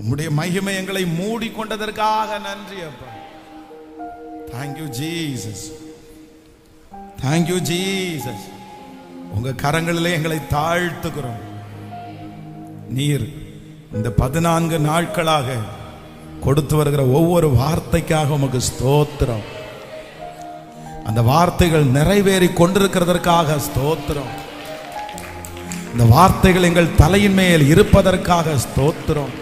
உம்முடைய மகிமை எங்களை மூடிக்கொண்டதற்காக நன்றி அப்பா. Thank you Jesus, thank you Jesus. உங்க கரங்களிலே எங்களை தாழ்த்துகிறோம். நீர் இந்த 14 நாட்களாக கொடுத்து வருகிற ஒவ்வொரு வார்த்தைக்காக உமக்கு ஸ்தோத்திரம். அந்த வார்த்தைகள் நிறைவேறி கொண்டிருக்கிறதற்காக ஸ்தோத்திரம். இந்த வார்த்தைகள் எங்கள் தலையின் மேல் இருப்பதற்காக ஸ்தோத்திரம்.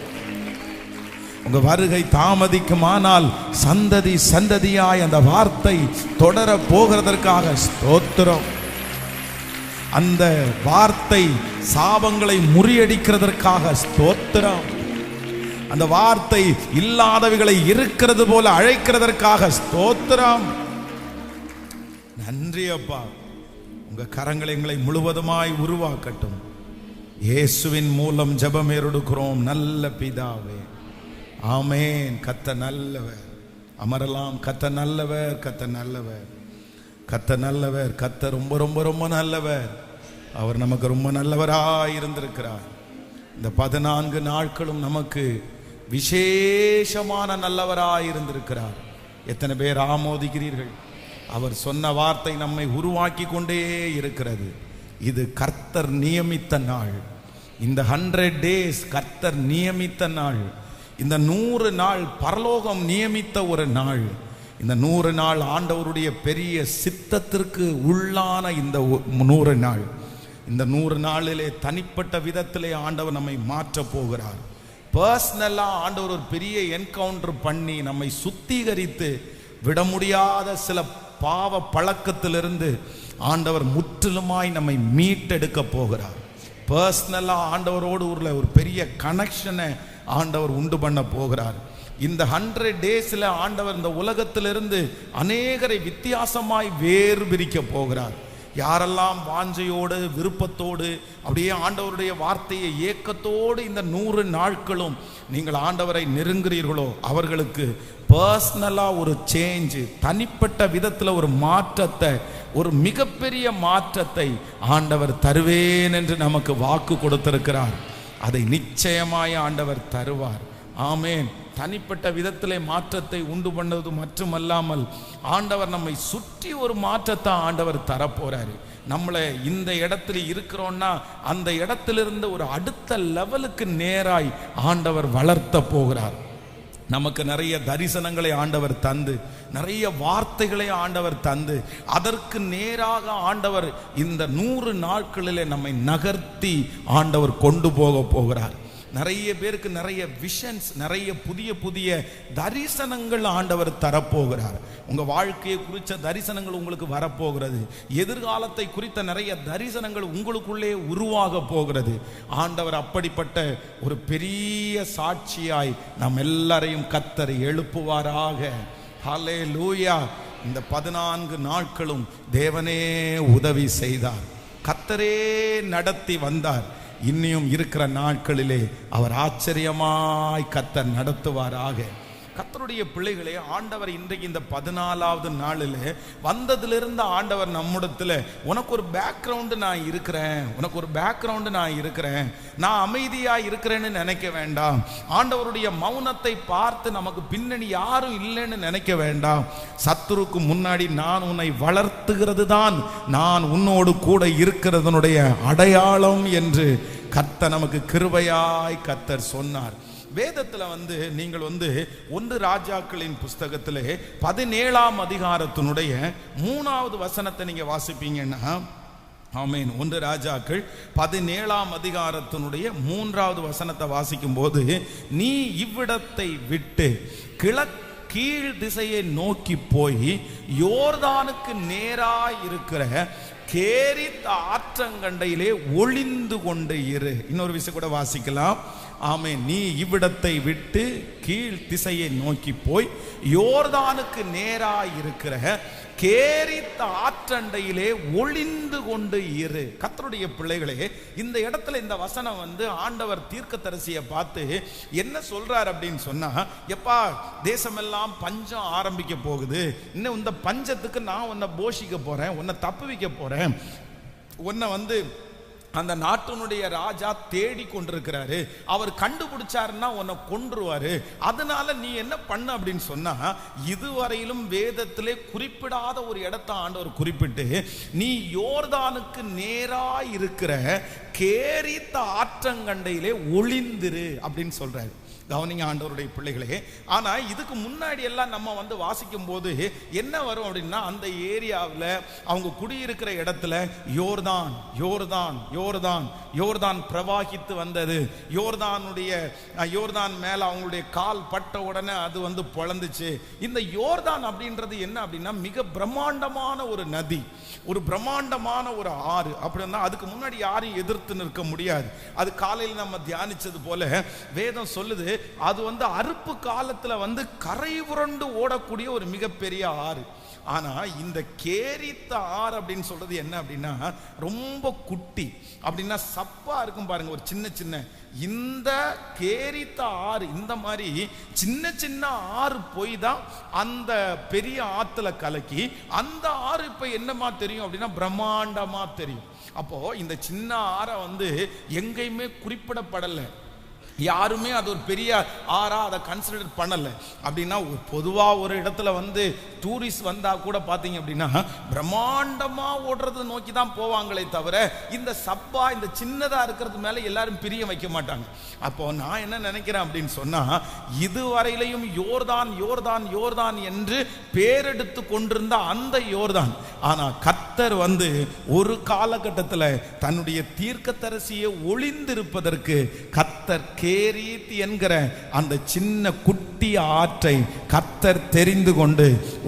உங்க வருகை தாமதிக்குமானால் சந்ததி சந்ததியாய் அந்த வார்த்தை தொடர போகிறதற்காக ஸ்தோத்திரம். அந்த வார்த்தை சாபங்களை முறியடிக்கிறதற்காக ஸ்தோத்திரம். அந்த வார்த்தை இல்லாதவைகளை இருக்கிறது போல அழைக்கிறதற்காக ஸ்தோத்திரம். நன்றி அப்பா. உங்க கரங்களை எங்களை முழுவதுமாய் உருவாக்கட்டும். இயேசுவின் மூலம் ஜெபம் ஏறெடுக்கிறோம் நல்ல பிதாவே, ஆமென். கர்த்தர் நல்லவர். அமரலாம். கர்த்தர் நல்லவர், கர்த்தர் நல்லவர், கர்த்தர் நல்லவர். கர்த்தர் ரொம்ப ரொம்ப ரொம்ப நல்லவர். அவர் நமக்கு ரொம்ப நல்லவராய் இருந்திருக்கிறார். இந்த 14 நாட்களும் நமக்கு விசேஷமான நல்லவராய் இருந்திருக்கிறார். எத்தனை பேர் ஆமோதிக்கிறீர்கள்? அவர் சொன்ன வார்த்தை நம்மை உருவாக்கி கொண்டே இருக்கிறது. இது கர்த்தர் நியமித்த நாள். இந்த 100 days கர்த்தர் நியமித்த நாள். இந்த 100 நாள் பரலோகம் நியமித்த ஒரு நாள். இந்த 100 நாள் ஆண்டவருடைய பெரிய சித்தத்திற்கு உள்ளான இந்த 100 நாள். இந்த 100 நாளிலே தனிப்பட்ட விதத்திலே ஆண்டவர் நம்மை மாற்ற போகிறார். பர்சனலா ஆண்டவர் ஒரு பெரிய என்கவுண்டர் பண்ணி நம்மை சுத்திகரித்து விட முடியாத சில பாவ பழக்கத்திலிருந்து ஆண்டவர் முற்றிலுமாய் நம்மை மீட்டெடுக்க போகிறார். பர்சனலா ஆண்டவரோடு ஒரு பெரிய கனெக்ஷனை ஆண்டவர் உண்டு பண்ண போகிறார். இந்த 100 daysல ஆண்டவர் இந்த உலகத்திலிருந்து அநேகரை வித்தியாசமாய் வேறு பிரிக்க போகிறார். யாரெல்லாம் வாஞ்சையோடு விருப்பத்தோடு அப்படியே ஆண்டவருடைய வார்த்தையை ஏக்கத்தோடு இந்த 100 நாட்களும் நீங்கள் ஆண்டவரை நெருங்குறீர்களோ அவர்களுக்கு பர்சனலா ஒரு சேஞ்ச், தனிப்பட்ட விதத்தில் ஒரு மாற்றத்தை, ஒரு மிகப்பெரிய மாற்றத்தை ஆண்டவர் தருவேன் என்று நமக்கு வாக்கு கொடுத்திருக்கிறார். அதை நிச்சயமாய் ஆண்டவர் தருவார். ஆமேன். தனிப்பட்ட விதத்திலே மாற்றத்தை உண்டு பண்ணது மட்டுமல்லாமல் ஆண்டவர் நம்மை சுற்றி ஒரு மாற்றத்தை ஆண்டவர் தரப்போறாரு. நம்மளை இந்த இடத்துல இருக்கிறோம்னா அந்த இடத்திலிருந்து ஒரு அடுத்த லெவலுக்கு நேராய் ஆண்டவர் வளர்த்த போகிறார். நமக்கு நிறைய தரிசனங்களை ஆண்டவர் தந்து, நிறைய வார்த்தைகளை ஆண்டவர் தந்து, அதற்கு நேராக ஆண்டவர் இந்த 100 நாட்களிலே நம்மை நகர்த்தி ஆண்டவர் கொண்டு போக போகிறார். நிறைய பேருக்கு நிறைய விஷன்ஸ், நிறைய புதிய புதிய தரிசனங்கள் ஆண்டவர் தரப்போகிறார். உங்க வாழ்க்கையை குறித்த தரிசனங்கள் உங்களுக்கு வரப்போகிறது. எதிர்காலத்தை குறித்த நிறைய தரிசனங்கள் உங்களுக்குள்ளே உருவாக போகிறது. ஆண்டவர் அப்படிப்பட்ட ஒரு பெரிய சாட்சியாய் நம் எல்லாரையும் கர்த்தர் எழுப்புவாராக. ஹல்லேலூயா. இந்த 14 நாட்களும் தேவனே உதவி செய்தார். கர்த்தரே நடத்தி வந்தார். இன்னும் இருக்கிற நாட்களிலே அவர் ஆச்சரியமாய் கர்த்தர் நடத்துவாராக. கர்த்தருடைய பிள்ளைகளே, ஆண்டவர் இன்றைக்கு இந்த 14வது நாளில் வந்ததிலிருந்து ஆண்டவர் நம்மிடத்தில் உனக்கு ஒரு பேக்ரவுண்டு நான் இருக்கிறேன், உனக்கு ஒரு பேக்ரவுண்டு நான் இருக்கிறேன், நான் அமைதியாக இருக்கிறேன்னு நினைக்க வேண்டாம். ஆண்டவருடைய மௌனத்தை பார்த்து நமக்கு பின்னணி யாரும் இல்லைன்னு நினைக்க வேண்டாம். சத்துருக்கு முன்னாடி நான் உன்னை வளர்த்துகிறது தான் நான் உன்னோடு கூட இருக்கிறதனுடைய அடையாளம் என்று கர்த்தர் நமக்கு கிருபையாய் கர்த்தர் சொன்னார். வேதத்துல நீங்கள் 1 ராஜாக்களின் புஸ்தகத்திலே 17ஆம் அதிகாரத்தினுடைய 3வது வசனத்தை நீங்க வாசிப்பீங்கன்னா, ஆமென், 1 ராஜாக்கள் 17ஆம் அதிகாரத்தினுடைய 3வது வசனத்தை வாசிக்கும் போது, நீ இவ்விடத்தை விட்டு கீழ் திசையை நோக்கி போய் யோர்தானுக்கு நேராய் இருக்கிற கேரித் ஆற்றங்கண்டையிலே ஒளிந்து கொண்டு இரு. இன்னொரு விஷயம் கூட வாசிக்கலாம். ஆமென். நீ இவ்விடத்தை விட்டு கீழ் திசையை நோக்கி போய் யோர்தானுக்கு நேராய் இருக்கிற கேரித் ஆற்றண்டையிலே ஒளிந்து கொண்டு இரு. கர்த்தருடைய பிள்ளைகளே, இந்த இடத்துல இந்த வசனம் ஆண்டவர் தீர்க்கதரிசியை பார்த்து என்ன சொல்றார் அப்படின்னு சொன்னா, எப்பா தேசமெல்லாம் பஞ்சம் ஆரம்பிக்க போகுது, இன்னும் இந்த பஞ்சத்துக்கு நான் உன்னை போஷிக்க போறேன், உன்னை தப்புவிக்க போறேன், உன்னை அந்த நாட்டினுடைய ராஜா தேடி கொண்டிருக்கிறாரு, அவர் கண்டுபிடிச்சாருன்னா உன்னை கொன்றுவாரு, அதனால நீ என்ன பண்ண அப்படின்னு சொன்னா, இதுவரையிலும் வேதத்திலே குறிப்பிடாத ஒரு இடத்தை ஆண்டவர் குறிப்பிட்டு, நீ யோர்தானுக்கு நேராய் இருக்கிற கேரித் ஆற்றங்கண்டையிலே ஒளிந்திரு அப்படின்னு சொல்றாரு. கவனிங்க ஆண்டவருடைய பிள்ளைகளே. ஆனா இதுக்கு முன்னாடி எல்லாம் நம்ம வாசிக்கும் போது என்ன வரும் அப்படின்னா, அந்த ஏரியாவில் அவங்க குடியிருக்கிற இடத்துல யோர்தான் யோர்தான் யோர்தான் யோர்தான் பிரவாகித்து வந்தது. யோர்தான் மேல அவங்களுடைய கால் பட்ட உடனே அது பொளந்துச்சு. இந்த யோர்தான் அப்படின்றது என்ன அப்படின்னா, மிக பிரம்மாண்டமான ஒரு நதி, ஒரு பிரம்மாண்டமான ஒரு ஆறு. அப்படின்னா அதுக்கு முன்னாடி யாரையும் எதிர்த்து நிற்க முடியாது. அது காலையில் நம்ம தியானிச்சது போல வேதம் சொல்லுது, அது அறுப்பு காலத்துல கரை புரண்டு ஓடக்கூடிய ஒரு மிகப்பெரிய ஆறு. ஆனா இந்த கேரித்த ஆறு அப்படின்னு சொல்றது என்ன அப்படின்னா, ரொம்ப குட்டி, அப்படின்னா சப்பா இருக்கும் பாருங்க, ஒரு சின்ன சின்ன. இந்த கேரித்த ஆறு இந்த மாதிரி சின்ன சின்ன ஆறு போய் தான் அந்த பெரிய ஆத்துல கலக்கி அந்த ஆறு இப்ப என்னமா தெரியும் அப்படின்னா பிரம்மாண்டமா தெரியும். அப்போ இந்த சின்ன ஆறை எங்கேயுமே குறிப்பிடப்படலை, யாருமே அது ஒரு பெரிய ஆறா அதை கன்சிடர் பண்ணல. அப்படின்னா பொதுவா ஒரு இடத்துல டூரிஸ்ட் வந்தா கூட பாத்தீங்க அப்படின்னா பிரம்மாண்டமா ஓடுறது நோக்கி தான் போவாங்களே தவிர இந்த சப்பா இந்த சின்னதா இருக்கிறது மேல எல்லாரும் பிரியம் வைக்க மாட்டாங்க. அப்போ நான் என்ன நினைக்கிறேன் அப்படின்னு சொன்னா, இதுவரையிலையும் யோர்தான் யோர்தான் யோர்தான் என்று பேரெடுத்து கொண்டிருந்த அந்த யோர்தான், ஆனா கர்த்தர் ஒரு காலகட்டத்தில் தன்னுடைய தீர்க்கதரிசியை ஒளிந்திருப்பதற்கு கர்த்தர் கேரித் என்கிற அந்த சின்ன குட்டி ஆற்றை கர்த்தர் தெரிந்து கொண்டு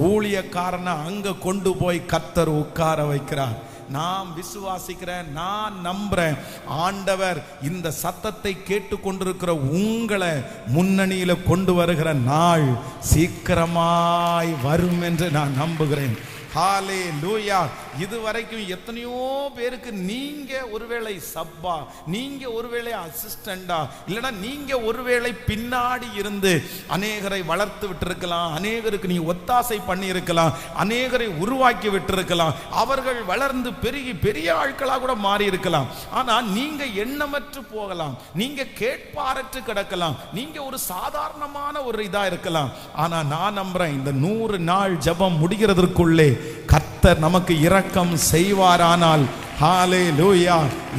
ஊழியக்காரனை அங்க கொண்டு போய் கர்த்தர் உட்கார வைக்கிறார். நான் விசுவாசிக்கிறேன், நான் நம்புறேன், ஆண்டவர் இந்த சத்தத்தை கேட்டு கொண்டிருக்கிற உங்களை முன்னணியில கொண்டு வருகிற நாள் சீக்கிரமாய் வரும் என்று நான் நம்புகிறேன். ஹல்லேலூயா. இதுவரைக்கும் எத்தனையோ பேருக்கு நீங்க ஒருவேளை சப்பா, நீங்க ஒருவேளை அசிஸ்டண்டா, இல்லைன்னா நீங்க ஒருவேளை பின்னாடி இருந்து அநேகரை வளர்த்து விட்டிருக்கலாம், அநேகருக்கு நீ ஒத்தாசை பண்ணி இருக்கலாம், அநேகரை உருவாக்கி விட்டிருக்கலாம், அவர்கள் வளர்ந்து பெருகி பெரிய ஆட்களா கூட மாறி இருக்கலாம். ஆனா நீங்க எண்ணமற்று போகலாம், நீங்க கேட்பாரற்று கிடக்கலாம், நீங்க ஒரு சாதாரணமான ஒரு இதா இருக்கலாம். ஆனா நான் நம்புறேன், இந்த 100 நாள் ஜெபம் முடிகிறதற்குள்ளே கர்த்தர் நமக்கு இரக்கம் செய்வாரானால், ஹல்லேலூயா,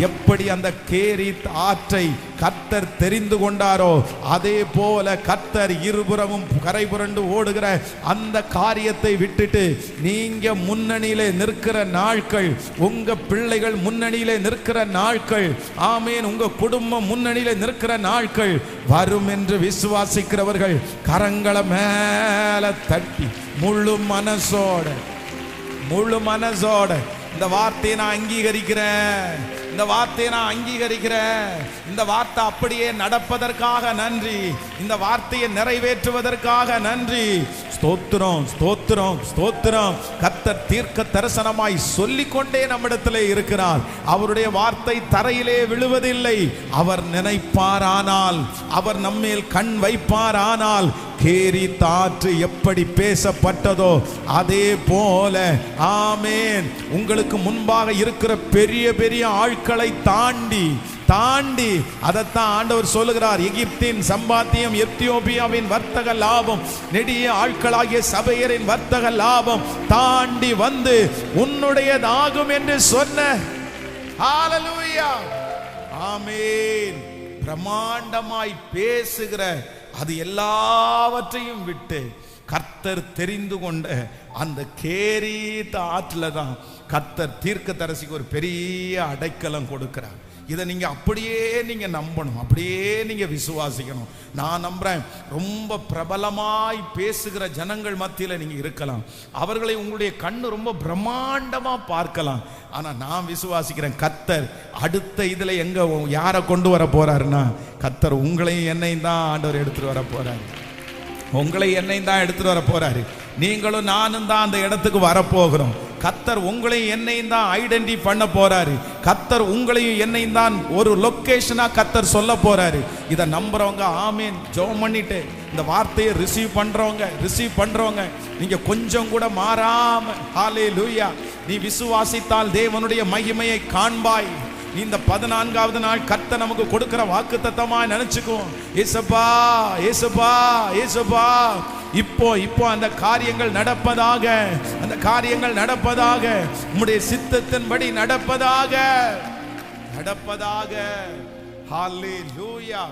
எப்படி அந்த கேரித் ஆற்றை கர்த்தர் தெரிந்து கொண்டாரோ அதே போல கர்த்தர் இருபுறமும் கரை புரண்டு ஓடுகிற அந்த காரியத்தை விட்டுட்டு நீங்க முன்னணியிலே நிற்கிற நாட்கள், உங்க பிள்ளைகள் முன்னணியிலே நிற்கிற நாட்கள், ஆமேன், உங்க குடும்பம் முன்னணியிலே நிற்கிற நாட்கள் வரும் என்று விசுவாசிக்கிறவர்கள் கரங்களை மேல தட்டி முழு மனசோட இந்த வார்த்தையை நான் அங்கீகரிக்கிறேன், இந்த வார்த்தையை நான் அங்கீகரிக்கிறேன், இந்த வார்த்தை அப்படியே நடப்பதற்காக நன்றி, இந்த வார்த்தையை நிறைவேற்றுவதற்காக நன்றி. ஸ்தோத்திரம் ஸ்தோத்திரம் ஸ்தோத்திரம். கர்த்தர் தீர்க்க தரிசனமாய் சொல்லிக்கொண்டே நம்மிடத்திலே இருக்கிறார். அவருடைய வார்த்தை தரையிலே விழுவதில்லை. அவர் நினைப்பாரானால், அவர் நம்மேல் கண் வைப்பாரானால், கேரித் ஆற்று எப்படி பேசப்பட்டதோ அதே போல, ஆமேன், உங்களுக்கு முன்பாக இருக்கிற பெரிய பெரிய ஆட்களை தாண்டி அதைத்தான் ஆண்டவர் சொல்லுகிறார். எகிப்தின் சம்பாத்தியம், எத்தியோப்பியாவின் வர்த்தக லாபம், நெடிய ஆட்களாகிய சபையரின் வர்த்தக லாபம் தாண்டி வந்து உன்னுடையதாகும் என்று சொன்ன. ஹல்லேலூயா, ஆமென். பிரமாண்டமாய் பேசுகிற அது எல்லாவற்றையும் விட்டு கர்த்தர் தெரிந்து கொண்ட அந்த கேரீத் ஆற்றுல தான் கர்த்தர் தீர்க்கதரிசிக்கு ஒரு பெரிய அடைக்கலம் கொடுக்கிறார். இதை நீங்க அப்படியே நீங்க நம்பணும், அப்படியே நீங்க விசுவாசிக்கணும். நான் நம்புறேன், ரொம்ப பிரபலமாய் பேசுகிற ஜனங்கள் மத்தியில நீங்க இருக்கலாம், அவர்களை உங்களுடைய கண்ணு ரொம்ப பிரம்மாண்டமா பார்க்கலாம். ஆனா நான் விசுவாசிக்கிறேன், கர்த்தர் அடுத்த இதுல எங்க யாரை கொண்டு வர போறாருன்னா, கர்த்தர் உங்களையும் என்னையும் தான் ஆண்டவர் எடுத்துட்டு வர போறாரு. உங்களை என்னையும் தான் எடுத்துட்டு வர போறாரு. நீங்களும் நானும் தான் அந்த இடத்துக்கு வரப்போகிறோம். கர்த்தர் உங்களையும் என்னையும் தான் ஐடென்டி பண்ண போறாரு. கர்த்தர் உங்களையும் என்னையும் தான் ஒரு லொகேஷனா கர்த்தர் சொல்ல போறாரு. இதை நம்புறவங்க ஆமீன் ஜெபம் பண்ணிட்டு இந்த வார்த்தையை ரிசீவ் பண்றவங்க நீங்க கொஞ்சம் கூட மாறாம ஹல்லேலூயா, நீ விசுவாசித்தால் தேவனுடைய மகிமையை காண்பாய். இந்த 14வது நாள் கர்த்தர் நமக்கு கொடுக்கிற வாக்குத்தத்தமா நினைச்சுக்குவோம். இயேசுப்பா இயேசுப்பா இயேசுப்பா, இப்போ அந்த காரியங்கள் நடப்பதாக, உம்முடைய சித்தத்தின்படி நடப்பதாக. ஹல்லேலூயா.